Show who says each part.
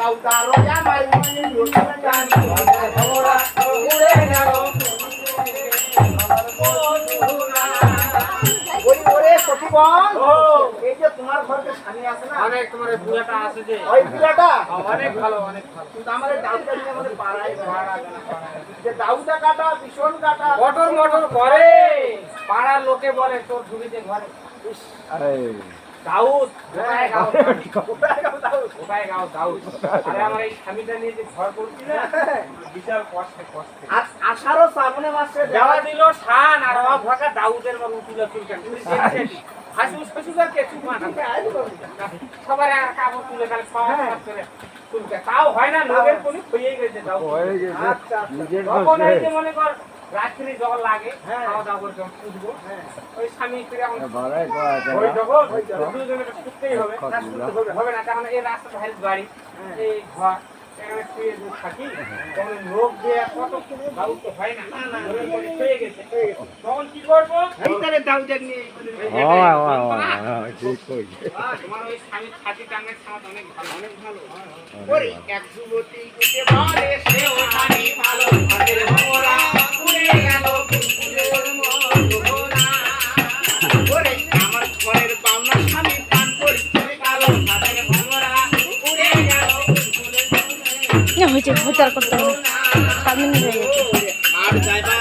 Speaker 1: তাও আমার মনে লোকেরা গান ভোরা উড়ে গেল ওই ওরে সখীবন এই যে তোমার ঘরে স্বামী আছে না
Speaker 2: অনেক তোমার বুড়াটা আছে যে
Speaker 1: ওই বুড়াটা
Speaker 2: অনেক ভালো অনেক ভালো
Speaker 1: কিন্তু আমাদের দাউদা নিয়ে আমাদের পাড়ায় যে দাউদা কাটা ভীষণ কাটা
Speaker 2: মটর মটর করে পাড়ার লোকে বলে তোর ঢুকিতে ঘরে দাউদ কোথায় গাও কোথায় গাও দাউদ আরে আমার এই স্বামীটা নিয়ে যে ঘর করছি না বিশাল কষ্টে
Speaker 1: আষাঢ় শ্রাবণে মাসে
Speaker 2: দেওয়া দিল শান আর অভাব ভাগা দাউদের বাবু তুলে চুলকান হাসি শ্বশুর কেচু মানা সবার আর কাপড় তুলে খালি পাওয়া করে চুলকা তাও হয় না লোকের কোন হয়েই গেছে দাউ তখন এই যে মনে কর রাত্রি যখন লাগে খাওয়া দাওয়া করে যখন উঠবো ওই স্বামী স্ত্রী এখন ওই যখন দুজনে শুতেই হবে হবে না তখন এই রাস্তা ধারে বাড়ি এই ঘর এখানে শুয়ে থাকি তখন লোক দিয়ে কত দাউ তো হয় না হয়ে গেছে তখন কি করবো
Speaker 1: এইটারে দাউদের নিয়ে
Speaker 2: তোমার ওই স্বামীর ছাতি টাঙ্গের ছাদ অনেক ভালো অনেক ভালো
Speaker 1: ওরে এক যুবতী উঠে বলে সে ওখানে ভালো হাতের ভোরা উড়ে গেল ফুলের মনোরা ওরে আমার ঘরের বামনা স্বামী পান করছে কালো হাতের ভোরা উড়ে গেল ফুলের
Speaker 3: হয়েছে প্রচার করতে হবে 7 মিনিট হয়ে গেছে
Speaker 1: আর যাইবা